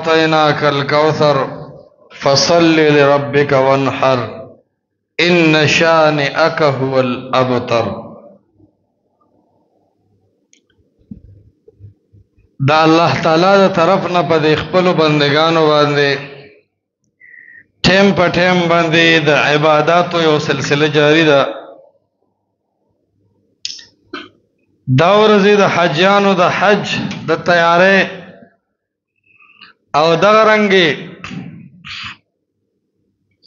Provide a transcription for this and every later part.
أعطيناك الكوثر فصل لربك وانحر إن شانئك هو الأبتر. دا الله تعالی دا طرف نه په خپل بندگانو باندې ټیم په ټیم باندې د عبادتو یو سلسله جاری ده. دا ورځې د حجانو د حج د تیارې او دغه رنګې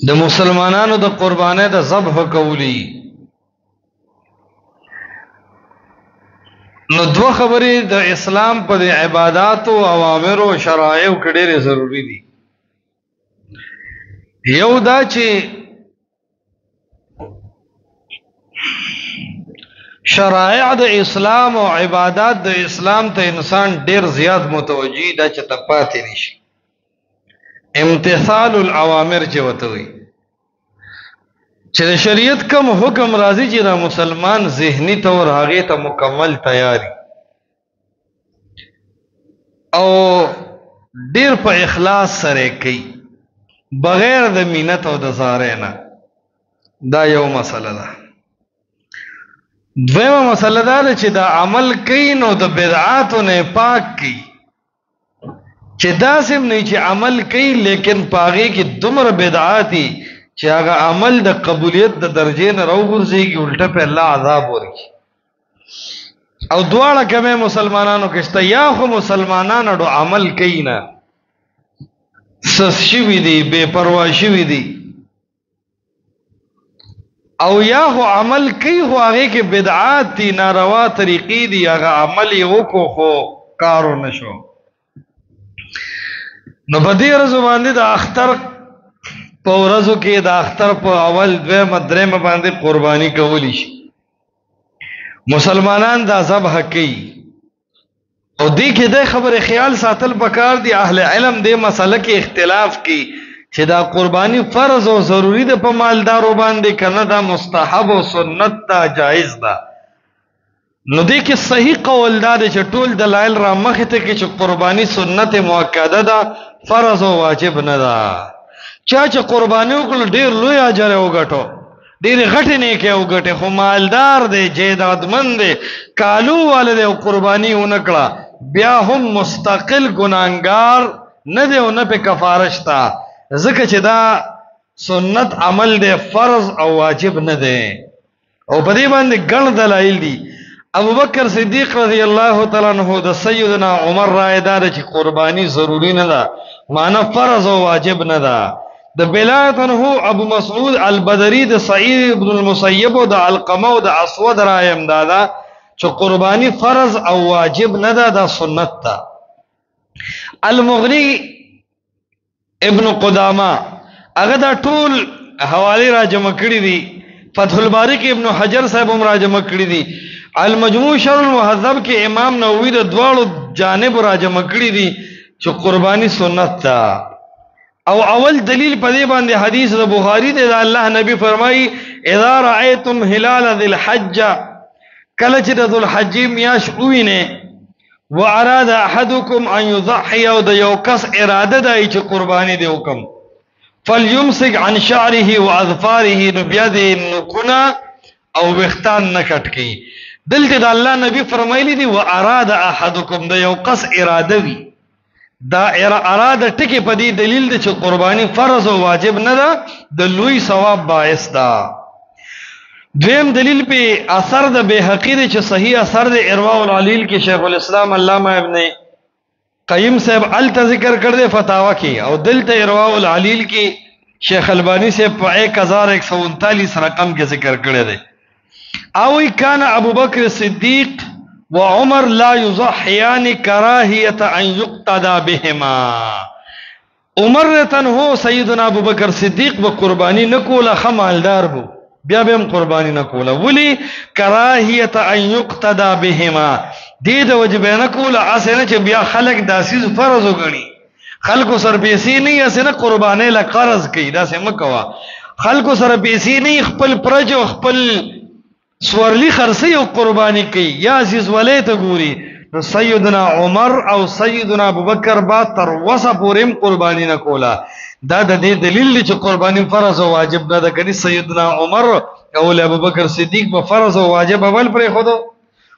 د مسلمانانو د قربانۍ د ذبح کولی. نو دوه خبرې د اسلام په د عبادت او اوامر او شرایع کې ډېرې ضروری دي. یو دا چې شرایع د اسلام او عبادت د اسلام ته انسان ډېر زیات متوجي دا چې تپاتې نشي. امتثال الاوامر چې وته وي چې د شریعت کوم حکم راځي چې دا مسلمان ذهني طور هغه ته مکمل تیاری او ډیر په اخلاص سره کوي بغیر د مینت او د زارې نه. دا یو مسله ده. دویمه مسله ده چې دا عمل کوي نو د بدعاتو نه پاک کوي چې داسې نه چې عمل کوي لیکن پاغي کې دومره بدعاتي چې هغه عمل د قبولیت د درجې نه راوګرځي الټه په الله عذاب ورکړي. او دواړه کومه مسلمانانو کې شته یا خو مسلمانانو ډو عمل کوي نه سس شوي دي بے پروا شوي دي او یا خو عمل کوي خو هغه کې بدعات دي ناروا طریقې دي هغه عمل یې وکړو خو کارو نشو. نو په دې ورځ باندې د اختر په ورځو کې د اختر په اول دویمه درېمه باندې قرباني کولی شي. مسلمانان دا ذبح کوي او دې کې د خبره خیال ساتل پکار دي. اهل علم دې مسله کې اختلاف کوي چې دا قرباني فرض او ضروری ده په مالدارو باندې کنه دا مستحب او سنت دا جایز ده. نو دې کې صحیح قول دا دی چې ټول دلایل را مخې ته کې چې قرباني سنت مؤکده ده فرض او واجب نه ده. چا چې قرباني وکړ ډیر لوی اجر وګټو ډیر غټ نه کې وګټه خو مالدار دی جیدادمند دی کالو والده او قرباني ونکړه بیا هم مستقل ګناهګار نه دی او نه په کفاره شتا ځکه چې دا سنت عمل دی فرض او واجب نه دی. او په دې باندې ګڼ دلایل دي. ابوبکر صدیق رضی الله تعالی عنہ د سیدنا عمر رائے دار چې قرباني ضروری نه ده معنی فرض او واجب نه ده. د بلایت عنه ابو مسعود البدری د سعید ابن المسیب او د علقمه او د اسود رائے امدادا چې قرباني فرض او واجب نه ده دا سنت ده. المغنی ابن قدامه هغه دا ټول حواله را جمع کړی دي. فتح الباری کې ابن حجر صاحب هم را جمع کړی دي. المجموع شرح المهذب کې امام نووي د دواړو جانب را جمع کړی دي چې قرباني سنت ده. او اول دلیل په دې باندې حدیث د بخاری دی. الله نبی فرمایي اذا رأيتم هلال ذي الحج کله چې د ذو الحج میاش وینه واراد احدكم ان يضحي او د یو کس اراده دی چې قرباني دی وکم فليمسك عن شعره واظفاره بيده نكنا او وختان نکټ کی. دلته د الله نبی فرمایلی دی واراد احدكم د یو کس اراده وی دا اراده ټکی په دې دلیل دی چې قرباني فرض او واجب نه ده د لوی ثواب باعث ده. دویم دلیل په اثر د بیهقی دی چې صحیح اثر د ارواء العلیل کې شیخ الاسلام علامہ ابن قیم صاحب ال ذکر کړ دے فتاوا کې او دلته ارواء العلیل کې شیخ البانی سے 1139 رقم کې ذکر کړی دی. او کان ابو بکر صدیق وعمر لا يضحيان كراهية ان يقتدى بهما. عمر تنهو سیدنا ابو بکر صدیق و قربانی نکولا خمالدار بو بیا بهم قربانی نکولا ولی کراهیت ان یقتدى بهما دې د وجبه نکولا اسنه چې بیا خلق داسیز فرض وګڼي خلق سر پیسې نه اسنه قربانې لا قرض کوي دا سم کوا خلق سر پیسې نه خپل پرج او خپل سورلی خرسي او قرباني کوي یا عزیز ولې ته ګوري سیدنا عمر او سیدنا ابوبکر با تر وسه پورم قربانی نه کولا دا د دې دلیل دی چې قربانی فرض او واجب نه ده کړي سیدنا عمر او ابوبکر صدیق په فرض او واجب اول پر خود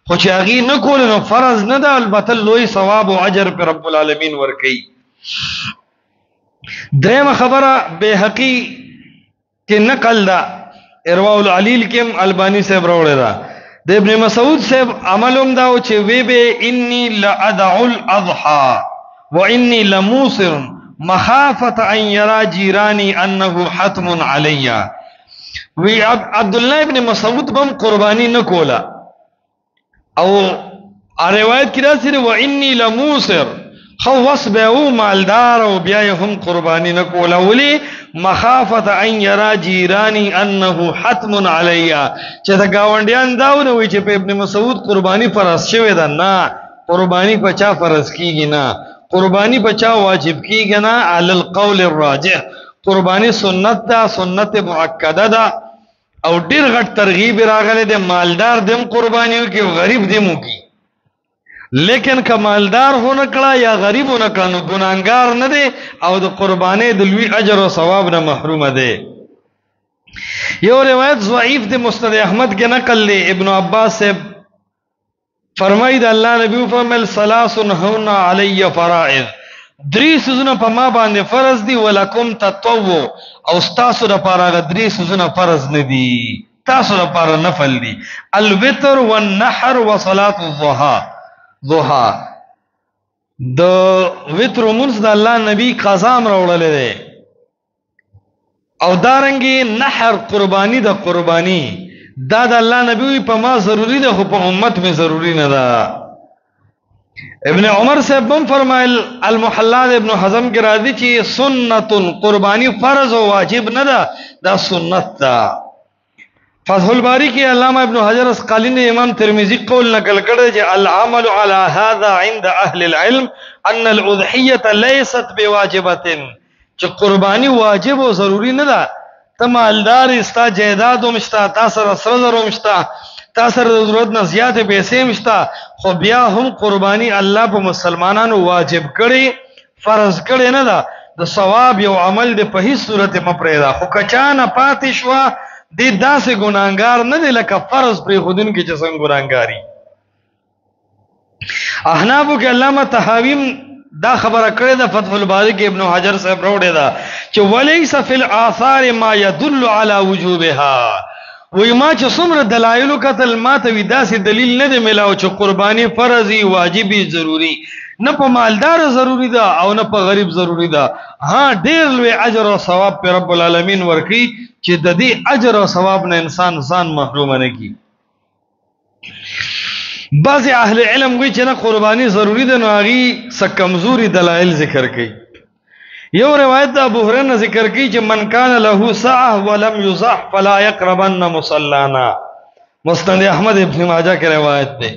خو چې هغه نه کول نو فرض نه ده البته لوی ثواب او اجر پر رب العالمین ورکي درېمه خبره بیهقی کې نقل ده ارواء العلیل کې البانی صاحب راوړی ده د ابن مسعود صاحب عملوم دا او چې وی به انی لادع الاضحى وانی لموسر مخافه ان يرى جيراني انه حتم علي وی عبد الله ابن مسعود بم قربانی نه کولا او روایت کې راځي وانی لموسر خوص به او مالدار او بیا هم قربانی نه کولا ولی مخافت ان یرا جیرانی انه حتم علی چې دا گاونډیان داونه وی چې په ابن مسعود قربانی فرض شوی ده نه قربانی په چا فرض کیږي نه قربانی په چا واجب کیږي نه علی القول الراجح قربانی سنت ده سنت مؤکده ده او ډیر غټ ترغیب راغله ده مالدار دم قربانیو کې غریب دمو کې لیکن کمالدار ہونا کړه یا غریب ہونا کړه نو ګناګار نه دی او د قربانې د لوی اجر او ثواب نه محروم دی یو روایت ضعیف دی مسند احمد کې نقل لی ابن عباس سے فرماید الله نبی فرمایل ثلاث هن علی فرائض درې سيزونه په ما باندې فرض دي ولکم تطوع او تاسو لپاره درې سيزونه فرض نه دي تاسو لپاره نفل دي الوتر والنحر وصلاه الضحى ضحا د وتر منځ د الله نبی قضام راوړل دي او دارنګي نحر قربانی د قربانی دا د الله نبی په ما ضروری ده خو په امت می ضروری نه ده ابن عمر صاحب هم فرمایل المحلات ابن حزم کې راځي چې سنت قربانی فرض او واجب نه ده دا سنت ده فتح الباری کې علامہ ابن حجر اسقلانی نے امام ترمذی قول نقل کړی چې العمل على هذا عند اهل العلم ان الاضحيه ليست بواجبه چې قربانی واجب او ضروری نه ده ته مالدار استا جیداد مشتا تاثر سره مشتا تاثر ضرورت نه زیات پیسې مشتا خو بیا هم قربانی الله په مسلمانانو واجب کړي فرض کړي نه ده د ثواب یو عمل د په هیڅ صورت مپریدا خو کچانه پاتې شو دی داسې ګناګار نه دی لکه فرض پر خودن کې چې څنګه ګناګاری احنافو کې علامه طحاوی دا خبره کړې ده فتح الباری کې ابن حجر صاحب راوړی دا چې وليس فی الاثار ما يدل على وجوبها وای ما چې څومره دلایل کتل ما ته داسې دلیل نه دی ملاو چې قربانی فرضی واجبی ضروری نه په مالدار ضروری ده او نه په غریب ضروری ده ها ډیر لوی اجر او ثواب په رب العالمین ورکی چې د دې اجر او ثواب نه انسان ځان محروم نه کی بعض اهل علم وی چې نه قربانی ضروری ده نو هغه څه کمزوري دلایل ذکر کوي یو روایت د ابو هريره ذکر کوي چې من کان له سعه ولم يزح فلا يقربن مصلانا مسند احمد ابن ماجه کې روایت ده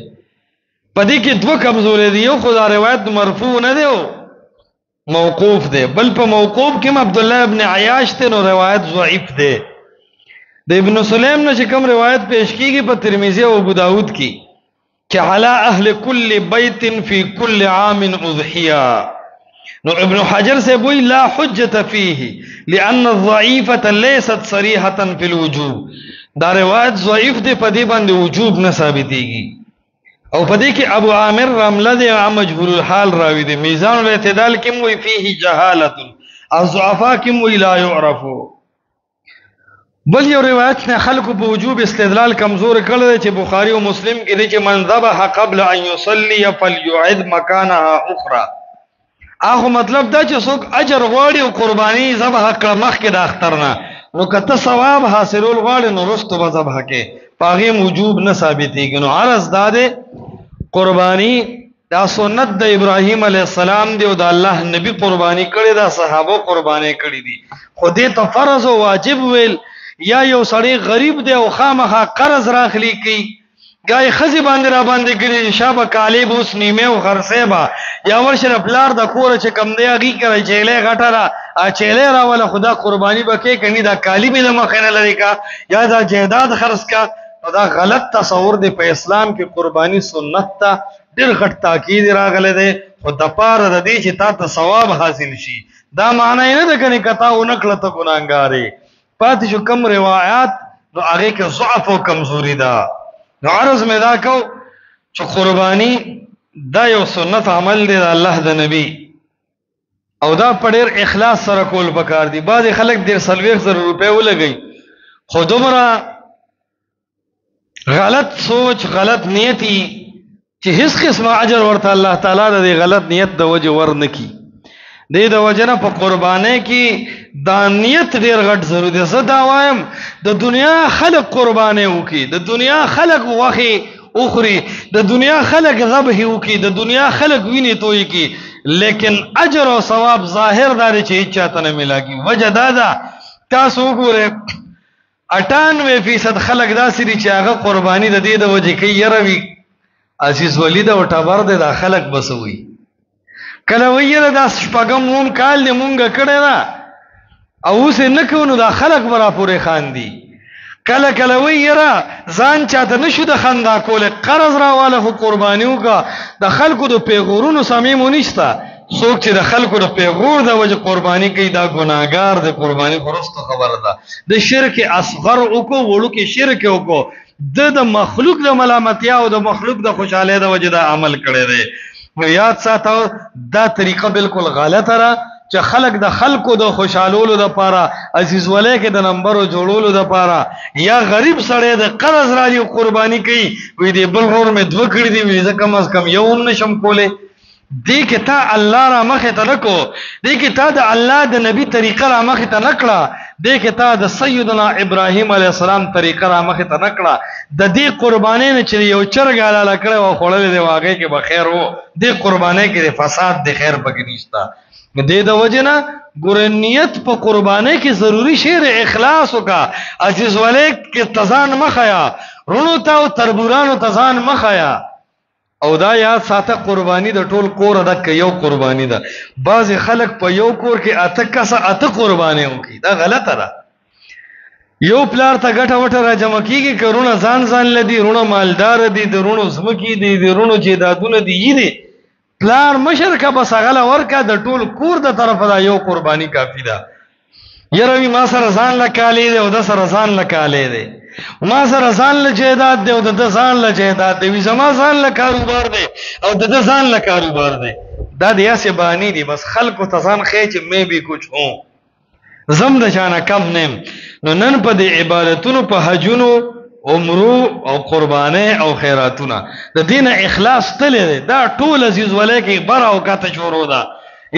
پدې کې دوه کمزوري دي یو خدا روایت مرفوع نه دی موقوف دی بل په موقوف کې عبد الله ابن عیاش ته نو روایت ضعیف دی د ابن سلیم نه چې کوم روایت پیش کیږي په ترمذی او ابو داود کې چې علی اهل کل بیت فی کل عام اضحیه نو ابن حجر سے وی لا حجة فيه لأن الضعيفة ليست صريحة في الوجوب دا روایت ضعیف دی پدی باندې وجوب نه ثابتېږي او پدې کې ابو عامر رمله دی مجهول الحال راوی دی میزان الاعتدال کې وی فيه جهالة الضعفاء کې وی لا يعرف بل یو روایت نه خلق په وجوب استدلال کمزور کړل چې بخاری او مسلم کې دی چې من ذبح قبل ان يصلي فليعد مكانها اخرى اخو مطلب دا چې څوک اجر غواړي او قرباني ذبح کړه مخکې د اختر نه نو کته ثواب حاصلول غواړي نو رستو به ذبح کې پاغي وجوب نه ثابتېږي نو عرض داده قرباني دا سنت د ابراهيم عليه السلام دی او د الله نبی قرباني کړي دا صحابه قرباني کړي دي خو دې ته فرض او واجب ویل یا یو سړی غریب دی او خامخا قرض راخلی کوي گای خزی باندې را باندې کړي شابه کالیب اوس نیمه او خرسېبا یا ورشر پلار د کور چې کم دی اگي کوي چيله غټره ا چيله را ولا خدا قرباني بکې کني دا کالیب له مخنه لري کا یا دا جیداد خرڅ کا دا غلط تصور دی په اسلام کې قرباني سنت تا ډېر غټ تاکید راغلی دی خو دپاره د دې چې تا ته ثواب حاصل شي دا معنی نه ده کنې که تا ونه کړه ته ګناهګار یې پاتې شو کم روایات نو هغې کې ضعف او کمزوري ده نو عرض مې دا کو چې قرباني دا یو سنت عمل دی د الله د نبی او دا په ډېر اخلاص سره کول پکار دي بعضې خلک 40,000 روپۍ ولګوي خو دومره غلط سوچ غلط نیتی چې هیڅ قسمه اجر ورته الله تعالی د غلط نیت د وجه ور نه کی دې د وجه نه په قربانۍ کې دا نیت ډېر غټ ضروري دی زه دا وایم د دنیا خلق قربانۍ وکړي د دنیا خلق غوښې اخري د دنیا خلق ذبح وکړي د دنیا خلق وینې توی کړي لیکن اجر او ثواب ظاهر داري چې هیڅ چاته نه ملاږي وجه دا ده تاسو وګورئ 98% خلق داسې دي چې هغه قرباني د دې د وجې کوي یره وي عزیز ولید او ټبر دی دا خلق بسوي کله وی یره دا شپږم موم کال دی مونږ کړی ده او اوس یې نه کوو نو دا خلق به را پورې خاندي کله کله وی یره ځان چاته نه شو د خندا کولی قرض راواله خو قرباني وکړه د خلکو د پیغورونو صمیم ونیسته څوک چې د خلکو د پیغور د وجه قرباني کوي دا ګناهګار د قرباني خورسته خبره ده د شرک اصغر وکړو وړوکې شرک وکړو د مخلوق د ملامتیا او د مخلوق د خوشحالۍ د وجه دا عمل کړی دی یاد ساتو دا طریقه بالکل غلطه ده چې خلق د خلکو د خوشحالولو د پاره عزیز ولی کې د نمبرو جوړولو د پاره یا غریب سړی د قرض راځي قرباني کوي وی دی بل ور مې دوه کړي دي وی زه کم از کم یو هم نشم کولی دې کې تا الله را مخې ته نه کو دې کې تا د الله د نبی طریقه را مخې ته نه کړه دې کې تا د سیدنا ابراهیم علیه السلام طریقه را مخې ته نه کړه د دې قربانۍ نه چې یو چرګ حلاله کړی و خوړلی دی هغې کې به خیر و دې قربانۍ کې د فساد د خیر پکې نشته دې د وجې نه ګوره نیت په قربانۍ کې ضروري شی د اخلاص وکړه عزیز ولی کې تزان مه ښیه رونو ته او تربورانو تزان مه ښیه او دا یاد ساته قربانی د ټول کور دک یو قربانی ده بعض خلک په یو کور کې اته کسه اته قربانی وکي دا غلطه ده یو پلار ته ګټه وټه را جمع کیږي کرونه ځان ځان لدی رونه مالدار دي د رونو زمکی دي د رونو جیدادونه دي یی پلار مشرکه بس غله ورکا د ټول کور د طرفه دا یو قربانی کافی ده یروي ما سره ځان لکالې ده او د سره ځان لکالې ده ما سره ځان له جیداد دی او د ځان له جیداد دی وی زما ځان له کاروبار دی او د ځان له کاروبار دی دا د یاسه بانی دی بس خلکو ته ځان خې چې مې به کچھ هوں زم د شانه کم نیم نو نن په د عبادتونو په حجونو عمرو او قربانه او خیراتونه د دین اخلاص تللی دی دا ټول عزیز ولی کې بر او کته شروع ده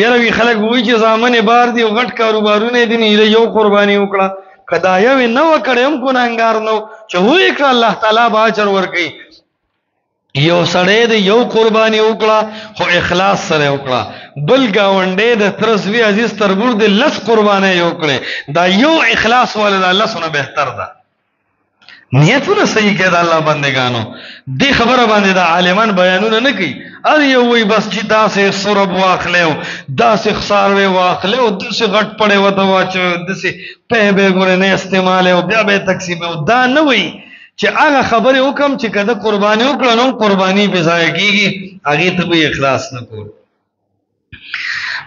یره وی خلک وی چې زامن بار دی او غټ کاروبارونه دي نه یو قرباني وکړه کدا یو نو کړه هم ګناهګار نو چې وې کړه الله تعالی به اجر ورکړي یو سړی د یو قرباني وکړه خو اخلاص سره وکړه بل گاونډي د ترسوی عزیز تربور د لس قرباني وکړي دا یو اخلاص ول الله سره بهتر ده نیتونه صحیح کړه الله بندگانو دې خبره باندې د عالمان بیانونه نه کوي ار یو وی بس چې داسې سرب واخلو داسې خسار وی واخلو داسې غټ پړې وته واچو داسې په به ګورې نه استعمال او بیا به تقسیم او دا نه وی چې هغه خبره حکم چې کده قرباني وکړو نو قرباني به ځای کیږي هغه ته به اخلاص نه کول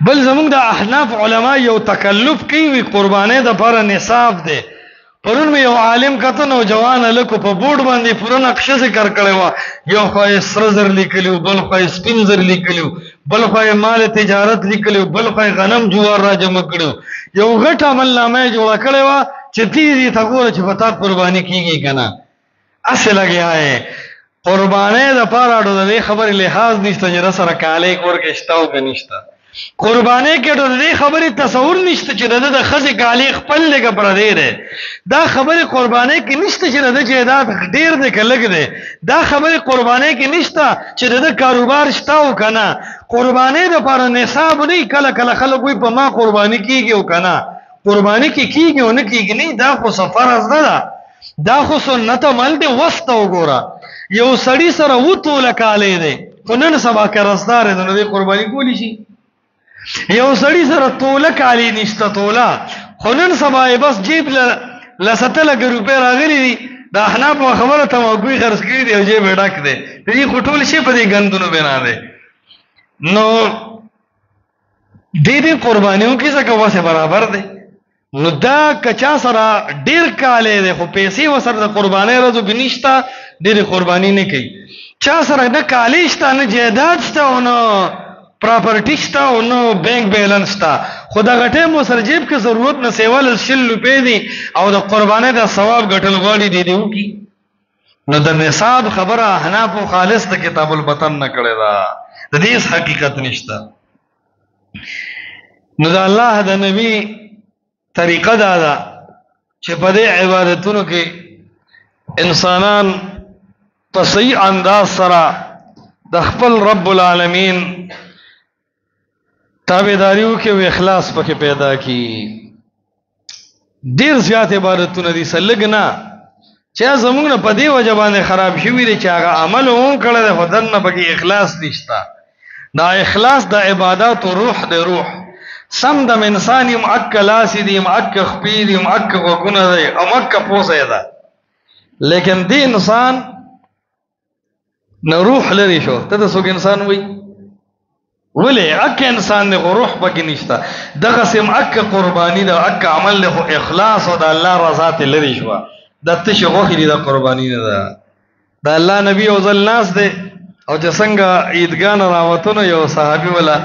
بل زموږ د احناف علما یو تکلف کوي قرباني د پر نصاب ده پرون مې یو عالم کته نوجوان لکو په بورډ باندې پوره نقشه ذکر کړی و یو خو سره زر لیکلو بل خو سپین زر لیکلو بل خو مال تجارت لیکلو بل خو غنم جوار را جمع کړو یو غټ عمل نامه جوړ کړی و چې دې ته ګوره چې پتا قرباني کیږي کنه اصل لګیا ہے قرباني د پاره د خبرې لحاظ نشته چې سره کاله کور کې شتاو کنيشته قرباني کې د دې خبرې تصور نشته چې د خزې کالی خپل لګ پر دی دا خبرې قرباني کې نشته چې د جیدات ډیر دی کلګ دی دا خبرې قرباني کې نشته چې د کاروبار شتاو کنه قرباني د پر نصاب نه کله کله خلک وي په ما قرباني کیږي او کنه قرباني کې کیږي او نه کیږي نه دا خو سفر از ده دا خو سنت عمل دی وسط وګوره یو سړی سره وته لکاله دی خو نن سبا کې رسدار دی نو قرباني کولی شي یو سړی سره توله کالی نشته توله خو نن سبا بس جیب لسته لګ روپۍ راغلی دي دا احناف خبره تماکوي خرڅ کړي دی او جیب ډک دی دې خټول شي په دې غندونو بنا دی نو دې قربانیوں کې څه کوه برابر دی نو دا کچا سره ډیر کاله دی خو پیسې وسره د قربانۍ راځو بنشتا ډیر قرباني نه کوي چا سره نه کالی شته نه جیداد شته او نه پراپرټی شته او نه بینک بیلنس شته خو دا غټه مو سره جیب کې ضرورت نه سیوال 100 روپۍ دي او د قربانۍ د ثواب ګټل غواړي دی وکي نو د نصاب خبره حناف خالص د کتاب البطن نه کړی دا د دې حقیقت نشته نو د الله د نبی طریقه دا ده چې په دې عبادتونو کې انسانان په صحیح انداز سره د خپل رب العالمین تابعداریو کې او اخلاص پکې پیدا کی ډیر زیات عبادتونه دي سلګنا چې زموږ نه په دې وجه باندې خراب شوی دي چې هغه عمل هم کړل خو دنه پکې اخلاص نشتا دا اخلاص د عبادت او روح د روح سم د انسان یم اکلاس دي مک خپې دي مک وګونه دي او مک پوسه ده لیکن دې انسان نو روح لري شو ته د څوک انسان وي ولې اک انسان نه روح پکې نشتا دغه سم اک قرباني ده اک عمل له اخلاص او د الله رضا ته لري شو د تشه غوخي دي د قرباني نه ده د الله نبی او ځل ناس ده او چې څنګه عیدګان راوتونه یو صحابي ولا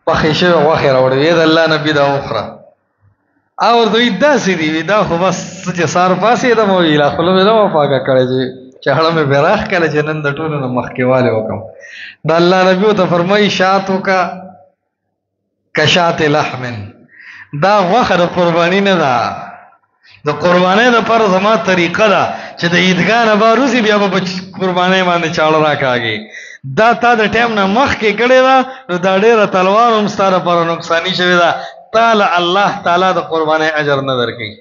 پخېشه غوخي راوړي د الله نبی دا اخرى او دوی داسې دي دا خو بس چې سار پاسې د مو ویلا خپل مې نو پاګه کړی چې هغه مې براخ کړي چې نن د ټولو نه مخکېواله وکم د الله نبی ته فرمایي شاتو کا کشات لحم دا غوخه د قرباني نه ده د قربانۍ د پر زما طریقه ده چې د عیدګاه نه باروسی بیا په قربانۍ باندې چاړه راکاږي دا تا د ټیم نه مخکې کړی ده نو دا ډېره تلوار هم ستا لپاره نقصاني شوې ده تعالی الله تعالی د قربانۍ اجر نه درکوي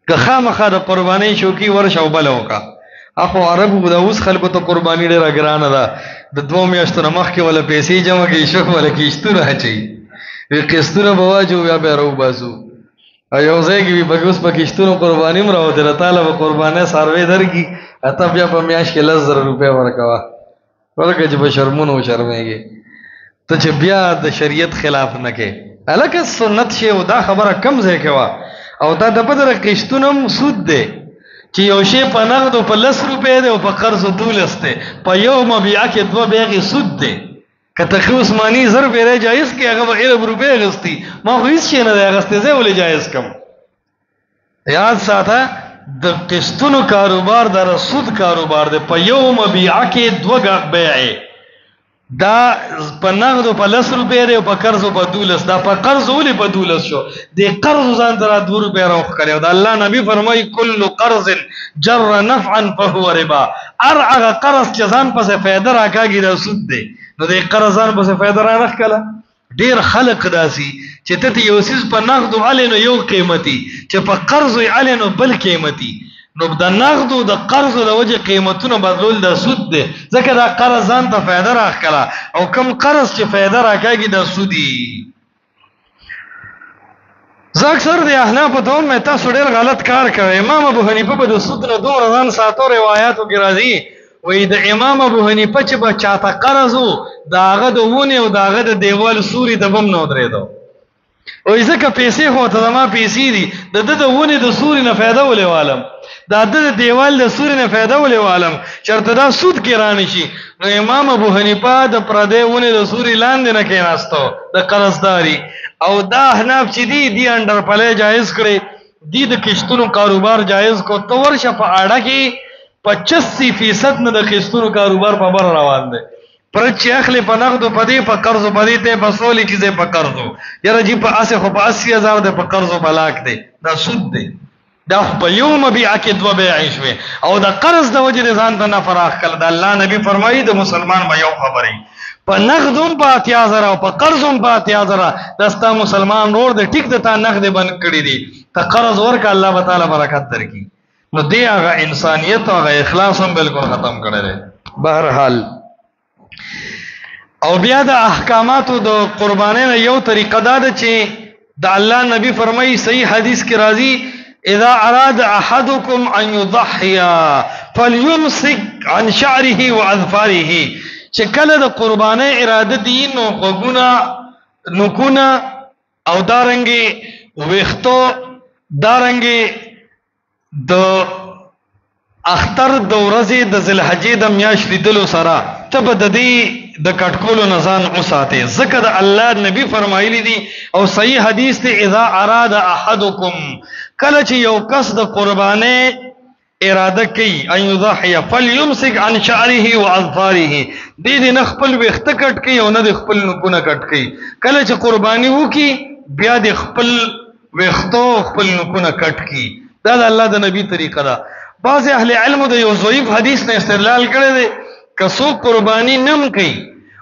که خامخا د قربانۍ شوقي ورشه او بله وکړه اخو عربو د اوس خلکو ته قرباني ډېره ګرانه ده د 2 میاشتو نه مخکې ولا پیسې جمع کوي شوق ولا کښتونه اچوي قسطونه به واچو بیا به راوباسو او یو ځای کې به اوس په کښتونو قرباني هم راوتله تعالی به قربانۍ څاروی درکړي ته بیا په میاشت کې 10,000 روپۍ ورکوه ورکه چې په شرمونو وشرمېږي ته چې بیا د شریعت خلاف نه کې هلکه سنت شی او دا خبره کم ځای کې وه او دا د بدره قسطونه هم سود دی چې یو شی په نغدو په 10 روپۍ دی او په قرضو 12 دی په یو مبیعه کې 2 بیعې سود دی که تخی عثماني 1000 روپۍ جایز کې هغه به 1000 روپۍ اخیستي ما خو هېڅ شی نه دی اخیستی زه ولې جایز کم یاد ساته د قسطونو کاروبار د سود کاروبار دی په یو مبیعه کې 2 بیعې دا په نغدو په 10 روپۍ دی او په قرضو په 12 دا په قرض ولې په 12 شو د قرض ځان ته 2 روپۍ راوښکلې او د الله نبی فرمایي کل قرض جر نفعا فهو ربا هر هغه قرض چې ځان پسې فایده راکاږي دا سود دی نو د قرض ځان پسې فایده رانښکله ډېر خلق داسي چې ته یو څیز په نغدو علي نو یو قیمتي چې په قرضو علي نو بل قیمتي نو د نغدو د قرضو د وجه قیمتونه بدلول د سود دی ځکه دا قرض ځان ته فایده راښکله او کم قرض چې فایده راکاږي د سودي زه اکثر د احنافو ته هم تاسو ډېر غلط کار کوئ امام ابو حنیفه به د سود نه دومره ځان ساتو روایاتو کې راځي وایي د امام ابو حنیفه چې به چاته قرض و د هغه د ونې او د هغه د دیوال سوري ته به هم نه ودرېدو وایي ځکه پیسې خو ته زما پیسې دي د ده د ونې د سوري نه فایده ولې والم د ده د دیوال د سوري نه فایده ولې والم چېرته دا سود کې رانه شي نو امام ابو حنیفه د پردې ونې د سوري لاندې نه کېناستو د قرضداري او دا احناف چې دي انډر پلی جایز کړی دي د قسطونو کاروبار جایز کو ته ورشه په اړه کې 85% نه د قسطونو کاروبار په بر روان دی پر چې اخلي په نغدو په دې په قرضو په دې ته په سولې کې په قرضو یاره جی په اسه خو په 80,000 د په قرضو په لاک دی دا سود دی دا په یو مبیعه کې 2 بیعې شوې او د قرض د وجې ځان ته نه فراخ کړه د الله نبی فرمایي د مسلمان به یو خبرې په نغدوم په 80,000 او په قرضوم په 80,000 دستا مسلمان نور د ټیک د تا نغد بند کړی دي ته قرض ورکړه الله تعالی برکت درکړي نو دی هغه انسانیت او هغه اخلاص هم بالکل ختم کړی دی بهرحال او بیا د احکاماتو د قربانۍ یو طریقه دا ده چې د الله نبی فرمایي صحیح حدیث کې راځي اذا اراد احدكم ان يضحي فليمسك عن شعره واظفاره، چې کله د قربانۍ اراده دي نو غوږونه نوکونه او دارنګي ویختو دارنګي د اختر د ورځې د ذوالحجې د میاشت لیدلو سره ته به د دې د کټکولو نه ځان وساتې، ځکه د الله نبی فرمایلی دي او صحیح حدیث دی اذا اراد احدکم، کله چې یو کس د قربانۍ اراده کوي ان یضحی فلیمسک عن شعره واظفاره، دې نه خپل ویښته کټ کوي او نه د خپل نوکونه کټ کوي، کله چې قرباني وکي بیا د خپل ویښتو خپل نوکونه کټ کوي. دا د الله د نبی طریقه ده. بعض اهل علم د یو ضعیف حدیث نه استدلال کړی دی، که څوک قرباني نم کوي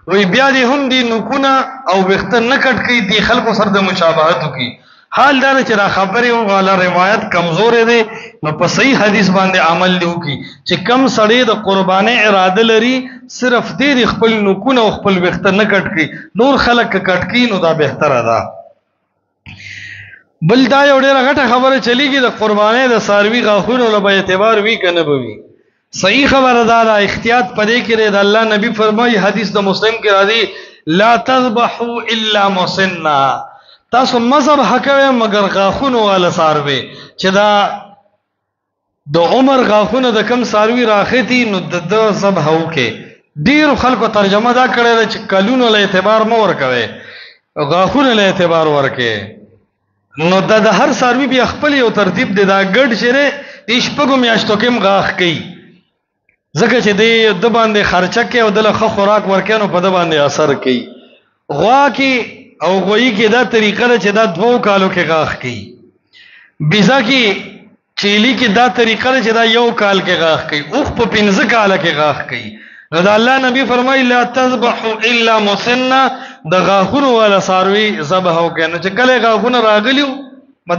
وی بیا دې هم دې نوکونه او ویښته نه کټ کوي، دې خلکو سره د مشابهت وکړي. حال دا چې را خبرې والا روایت کمزورې دی، نو په صحیح حدیث باندې عمل دی وکړي چې کم سړی د قربانۍ اراده لري صرف دې خپل نوکونه او خپل ویښته نه کټ کوي، نور خلک که کټ کوي نو دا بهتره ده. بل دا یو ډېره غټه خبره چلیږي د قربانۍ د څاروي غاښونو له به اعتبار وي که نه به وي. صحیح خبره دا ده، احتیاط پدې کې دی. د الله نبی فرمایي حدیث د مسلم کې راځي لا تذبحوا الا مسنا، تاسو مذبح کوئ مگر غاښونو والا څاروي، چې دا د عمر غاښونه د کم څاروي راختي نو د ذبح وکړي. ډېرو خلکو ترجمه دا کړې ده چې کلونو له اعتبار مه ورکوئ، غاښونه له اعتبار ورکړئ. نو دا د هر څاروي بیا خپل یو ترتیب دی. دا ګډ چې دی د شپږو میاشتو کې هم غاښ کوي، ځکه چې د باندې خرچه کوي او دله ښه خوراک ورکوي نو په ده باندې اثر کوي. غوا کې او غویي کې دا طریقه ده چې دا 2 کالو کې غاښ کوي. بیزه کې چیلی کې دا طریقه ده چې دا 1 کال کې غاښ کوي. اوښ په 15 کاله کې غاښ کوي. نو د الله نبی فرمایي لا تذبحوا الا مسنا، د غاښونو والا څاروي ذبح وکړئ. نو چې کله غاښونه راغلیو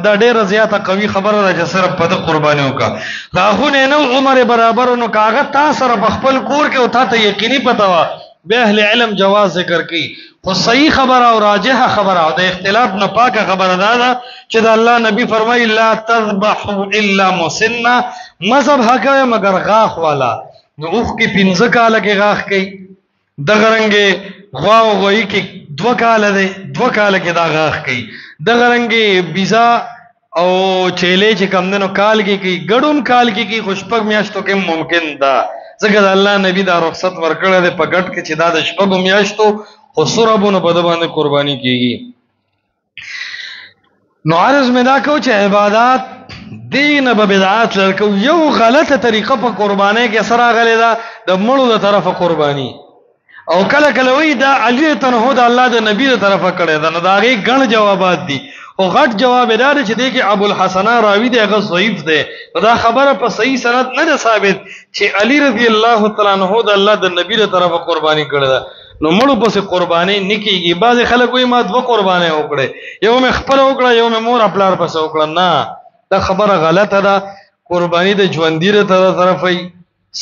دا ډېره زیاته قوي خبره ده چې صرف په ده قرباني وکړه. غاښونه نه عمر برابر نو که هغه تا سره په خپل کور کې او تا ته یقیني پته وه بیا اهل علم جواز ذکر کوي، خو صحیح خبره او راجحه خبره او د اختلاف نه پاکه خبره دا ده چې د الله نبی فرمایي لا تذبحوا الا مسنا، مه ذبح کوئ مگر غاښ والا. نو اوښ کې 15 کاله کې غاښ کوي، دغه رنګې غوا او غویي کې 2 کاله دی، 2 کاله کې دا غاښ کوي. دغه رنګې بیزا او چیلې چې کم دی نو کال کې کوي، ګډوم کال کې کوي، خو 6 میاشتو کې ممکن ده، ځکه د الله نبی دا رخصت ورکړی دی په ګډ کې چې دا د 6 میاشتو خو سربونو په ده باندې قرباني کېږي. نو عرض مې دا کو چې عبادات دین به بدعات لرکو. یو غلطه طریقه په قربانۍ کې سره غلې ده د مړو د طرفه قرباني، او کله کله وی دا علی تنهو د الله د نبی د طرفه کړی ده. نو دا غي ګڼ جوابات دي، او غټ جواب دا دی چې دی کې ابو الحسن راوی دی هغه ضعیف دی. دا خبره په صحیح سند نه ده ثابت چې علی رضی الله تعالی عنہ د الله د نبی د طرفه قرباني کړی ده. نو مړو پسې قرباني نه کیږي. بعض خلک وایي ما 2 قرباني وکړې، یو مې خپل وکړه یو مې مور خپل پسې وکړه. نه، دا خبره غلطه ده. قرباني د ژوندي له طرفه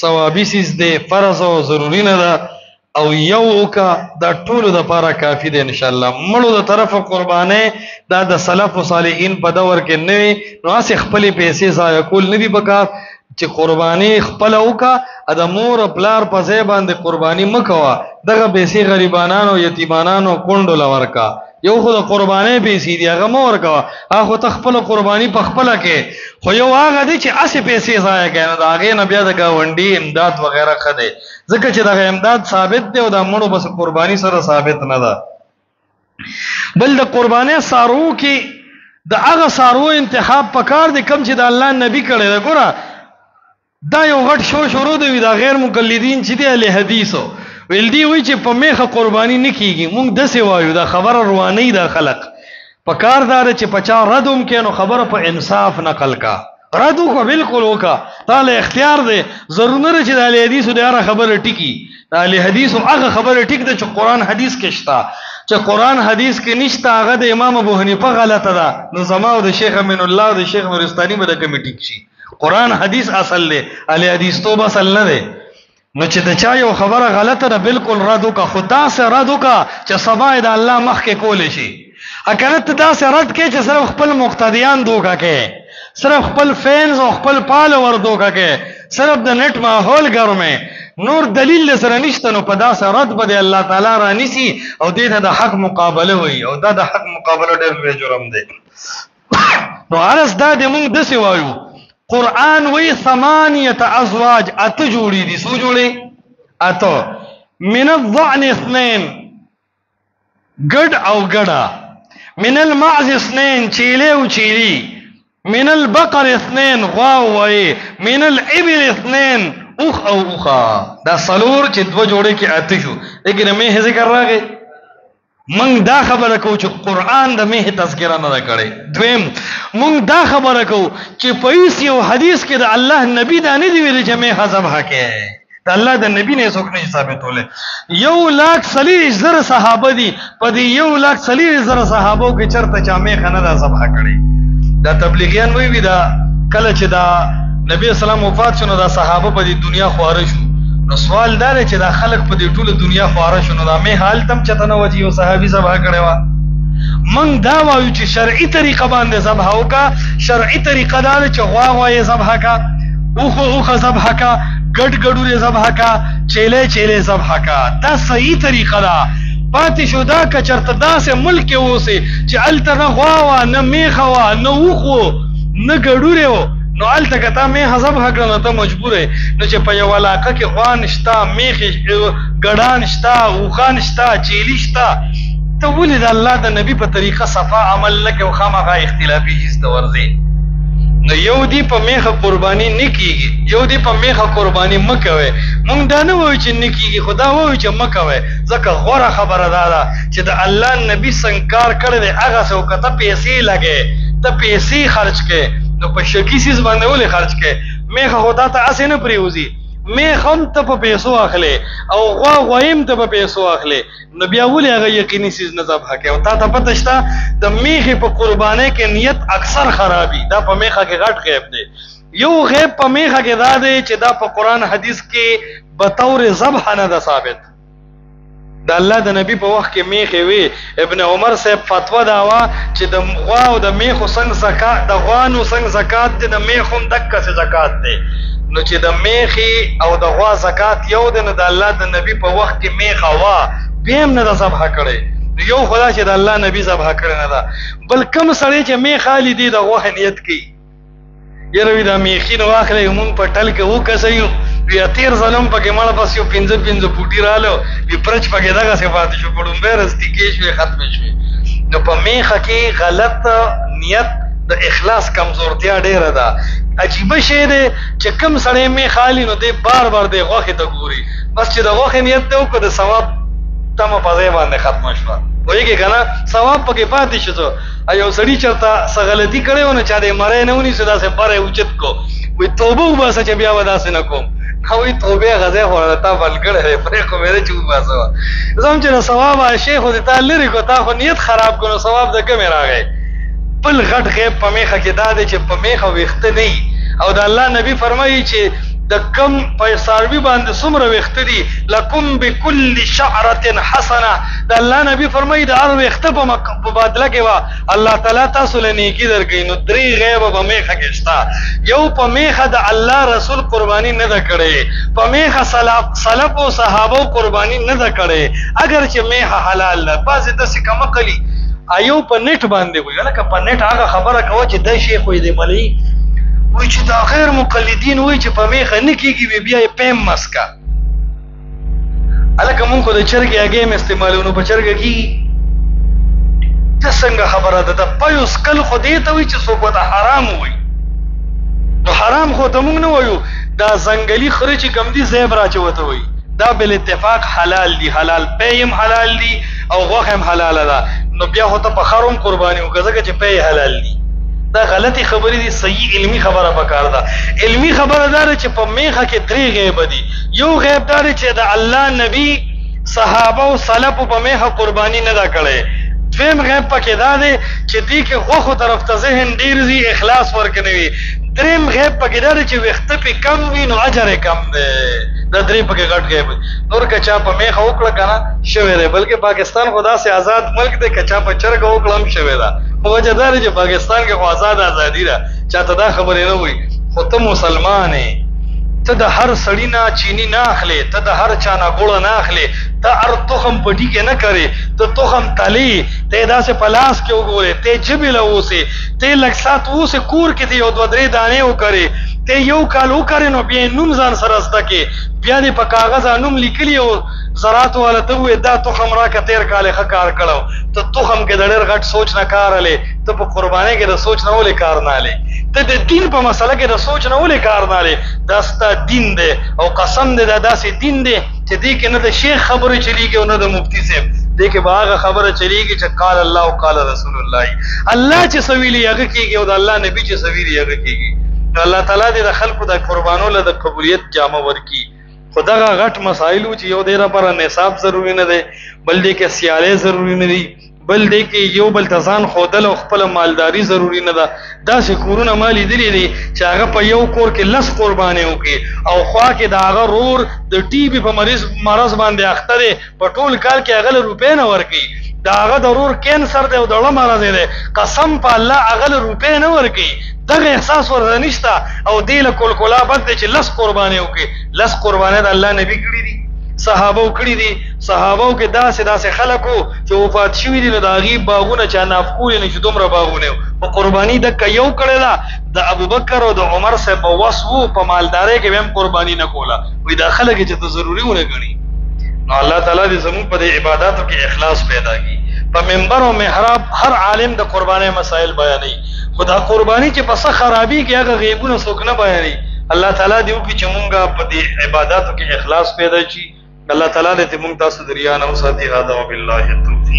ثوابي سیز دی، فرض او ضروري نه ده، او یو کا دا ټولو د پاره کافی دی ان شاء الله. مړو د طرفه قرباني دا د سلف او صالحین په دور کې نه وي، نو اسې خپل پیسې ضایع کول نه دي پکار چې قرباني خپل وکا د مور پلار په ځای باندې قرباني مکوا، دغه پیسې غریبانو یتیمانو کونډو لورکا. یو خو د قرباني پیسې دی هغه مور کا، هغه ته خپل قرباني په خپل کې، خو یو هغه دی چې اسې پیسې ضایع کړي دا هغه نه بیا د گاونډي امداد وغیرہ خده، ځکه چې دغه امداد ثابت دی او د مړو بس قرباني سره ثابت نه ده. بل د قرباني سارو کې د هغه سارو انتخاب پکار دی کم چې د الله نبی کړي دا. ګوره دا یو غټ شروع دی د غیر مقلدین چې دی له حدیثو ویل دی وی چې په میخه قرباني نه کیږي. مونږ د څه وایو دا خبره رواني دا خلق پکاردار چې پچا ردوم کینو خبره په انصاف نقل کا، ردو کو بالکل وکا، تعالی اختیار دی. ضرور نه چې د حدیثو د هر خبره ټکی، د حدیثو هغه خبره ټیک ده چې قران حدیث کې شته، چې قران حدیث کې نشته هغه د امام ابو حنیفه غلطه ده. نو زما او د شیخ امین الله او د شیخ نورستاني به د کمیټی شي. قران حدیث اصل دی، ال حدیث تو اصل نه دی. نو چې د چا یو خبره غلطه ده بالکل رد وکا، خدا سے رد وکا چې سبا د الله مخ کې کول شي. اکرت دا سے رد کې چې صرف خپل مقتدیان دوکا کې صرف خپل فینز او خپل فالوور دوکه کې صرف د نت ماحول ګرمه نور دلیل سره نشته نو په داسې رد به الله تعالی را نسی او دې ته د حق مقابله وي او دا د حق مقابله ډېر لوی جرم دی. نو ارس دا د موږ داسې وایو قرآن وی 8 ازواج اته جوړي دي. سو جوړي اته من الضأن 2 ګډ او ګډا من المعز 2 چیله او چیلی من البقر 2 غوا وای من الابل 2 اوخ او اوخا. دا سلور چې دو جوړې کې اته شو لیکن مې ذکر راغی مونږ دا خبره کو چې قرآن د مه تذکرہ نه کړي. دویم مونږ دا خبره کو چې په یو حدیث کې د الله نبی دا نه دی ویلي چې مه ذبح کړي. د الله د نبی نه څوک نه ثابتوله. 1,40,000 صحابه دي په دې 1,40,000 صحابو کې چرته چا مه خنه دا ذبح کړي. دا تبلیغیان وی دا کله چې دا نبی اسلام وفات شونه دا صحابه په دې دنیا خواره شو. نو سوال دا دی چې دا خلک په دې ټوله دنیا خواره شو نو دا مه حال تم چته نه وځي او صحابي ذبح کړي وا. من دا وایو چې شرعي طریقه باندې ذبح وکا. شرعي طریقه دا چې غوا وایي ذبح کا اوخه ذبح کا ګډ ګډوري ذبح کا چيله چيله ذبح کا. دا صحیح طریقه ده. پاتې شو دا که چرته داسې ملک کې اوسې چې الته نه غوا وا نه میخه وا نه اوخو نه ګډوري و نو الته که تا میخه ذبح کړه نو ته مجبور یې. نو چې په یو علاقه کې غوا نشته میخې ګډان شته اوخان شته چیلی شته ته ولې د الله د نبی په طریقه صفا عمل نه کوې او خامخا اختلافي هیڅ ته ورځې. نو یو دی په میخه قرباني نه کیږي یو دی په میخه قرباني مه کوئ. مونږ دا نه وایو چې نه کیږي خدا وایو چې مه کوئ ځکه غوره خبره دا ده چې د الله نبی څنګه کار کړی دی هغه څه وکړه. ته پیسې لګې ته پیسې خرج کړې نو په شکی سیز باندې ولې خرج کړې. میخه خدا ته اسې نه پریوزي. میخ هم ته په پیسو اخلي او غوا غوایم ته په پیسو اخلي نو بیا ولې هغه یقیني سیز نه ذبح کوي. او تا ته پته شته د میخې په قربانۍ کې نیت اکثر خرابي. دا په میخه کې غټ غیب دی. یو غیب په میخه کې دا دی چې دا په قرآن حدیث کې بطور ذبح نه ده ثابت. د الله د نبی په وخت کې میخې وي. ابن عمر صاحب فتوا دا وا چې د غوا او د میخو څنګه زکات د غوانو څنګه زکات دی د میخو هم دکه څه زکات دی. نو چې د میخي او د غوا زکات یو دی نو د الله د نبی په وخت کې میخه وا بیم نه ده ذبح کړی. یو خدا چې د الله نبی ذبح کړی نه ده. بل کم سړی چې میخ خالی دی د غوښې نیت کوي یره وي دا میخي نو واخلئ مونږ په ټل کې وکسیو بیا تیر ظلم پکې مړه بس یو 5 فوټي رالو بیا پرچ پکې دغسې پاتې شو ګړومبی رستیکې شوې ختمې شوې. نو په میخه کې غلط نیت د اخلاص کمزورتیا ډیره ده. عجیبه شی دی چې کم سړی میخ خالي نو دی بار بار دی غوښې ته ګوري بس چې د غوښې نیت دی وکړو د ثواب تمه په ځای باندې ختمه شوه. پوهېږې که نه ثواب پکې پاتې شو. یو سړي چېرته څه غلطي کړې وه نو چا دی مری نه ونیسو داسې بری اوچت کو وایي توبه وباسه چې بیا به داسې نه کوم. وایي توبې هغه ځای خو تا بل کړی دی پرېښو مې ده چې وباسه وه. زه هم چې د ثواب عاشق خو دې تا لرې کړو تا خو نیت خراب کړو نو ثواب د کومې راغی. بل غټ غیب په میخه کې دا دی چې په میخه ویښته نه وي. او د الله نبی فرمایي چې د کم په څاروي باندې څومره ویښته دي لکم بكل شعرة حسنه. د الله نبی فرمایي د هر ویښته په بدله کې وه الله تعالی تاسو له نیکي درکوي. نو 3 غیبه په میخه کې شته. یو په میخه د الله رسول قرباني نه ده کړې. په میخه سلف او صحابو قرباني نه ده کړې اگر چې میخه حلال ده. بعضې داسې کمقلي ایو په نټ باندې وایي لکه په نټ هغه خبره کوه چې دا شیخ وایي د ملي وایي چې دا غیر مقلدین وایي چې په میخه نه کېږي بیا یې پیم مسکه. هلکه مونږ خو د چرګې هګۍ هم استعمالوو نو په چرګه کېږي. ته څنګه خبره ده د پیو څکل خو دې ته وایي چې څوک ورته حرام وایي. نو حرام خو ته مونږ نه وایو. دا ځنګلي خره چې کوم دي زیب راچوته وایي دا بل اتفاق حلال دي. حلال پی هم حلال دي او غوښه هم حلاله ده. نو بیا خو ته په خر هم قرباني وکړه ځکه چې پی حلال دي. دا غلطی خبرې دي. صحیح علمی خبره پکار ده. علمی خبره دا ده چې په میخه کې 3 غیب دي. یو غیب دا دی چې د الله نبی صحابه او سلف په میخه قرباني نه ده کړې. دویم غیب پکې دا دی چې دې کې غوښو طرف ته ذهن ډېر ځي اخلاص ورکه نه وي. دریم غیب پکې دا دی چې ویښته پې کم وي نو اجر یې کم دی. دا 3 پکې غټ غیب دي. نور که چا په میخه وکړه که نه شوی دی. بلکې پاکستان خو داسې آزاد ملک دی که چا په چرګه وکړه هم شوی ده. خو وجه دا دی چې پاکستان کې خو آزاد ازادي ده چاته دا خبرې نه وي خو ته مسلمان یې ته د هر سړی نه چینی نه اخلې ته د هر چا نه ګوړه نه اخلې ته هر تخم په ټیکې نه کرې ته تخم تلې ته یې داسې په لاس کې وګورې ته یې ژبې له اوسې ته یې لږ ساعت اوسې کور کې ته یو دوه درې دانې وکرې ته یو کال وکرې نو بیا نوم ځان سره زده کې بیا دې په کاغذ نوم لیکلي او زراعت والا ته ووایې دا تخم راکړه تېر کال یې ښه کار کړی ته تخم کې د ډېر غټ سوچ نه کار هلې ته په قربانۍ کې د سوچ نه ولې کار نه هلې ته د دین په مسله کې د سوچ نه ولې کار نه هلې دا ستا دین دی او قسم دی دا داسې دین دی چې دې کې نه د شیخ خبرې چلیږي او نه د مفتی صاحب دې کې به هغه خبره چلیږي چې قال الله او قال رسول الله الله چې څه ویلي هغه کېږي او د الله نبي چې څه ویلي هغه کېږي نو الله تعالی دې د خلکو د قربانو له د قبولیت جامه ورکړي خو دغه غټ مسایل چې یو دی لپاره نصاب ضروري نه دی بل دی کې سیالۍ ضروري نه دي بل دی کې یو بل ته ځان ښودل او خپله مالداري ضروري نه ده داسې کورونه ما لیدلي دي چې هغه په یو کور کې 10 قربانۍ وکړي او خوا کې د هغه رور د ټي بي په مرض باندې اخته دی په ټول کال کې هغه له روپۍ نه ورکوي د هغه د رور کینسر دی او د زړه مرض دی قسم په الله هغه له روپۍ نه ورکوي دغه احساس ورته نشته او دې له کلکلا بد دی چې 10 قربانۍ وکړي 10 قربانۍ د الله نبي کړي دي صحابو کړي دي صحابو کې داسې خلکو چې وفات شوي دي نو د هغې باغونه چا نافکولې نه چې دومره باغونه په قرباني دکه یو کړې ده د ابوبکر او د عمر صاحب په وس وو په مالدارۍ کې به هم قرباني نه کوله وایي دا خلک چې ته ضروري ونه ګڼي نو الله تعالی دې زموږ په دې عباداتو کې اخلاص پیدا کړي په منبر او محراب هر عالم د قربانۍ مسائل بیانوي خو دا قرباني چې په څه خرابي کې هغه غیبونه څوک نه بیانوي الله تعالی دې وکړي چې مونږ په دې عباداتو کې اخلاص پیدا شي الله تعالی دې موږ تاسو دریا نه وساتي هذا وبالله التوفیق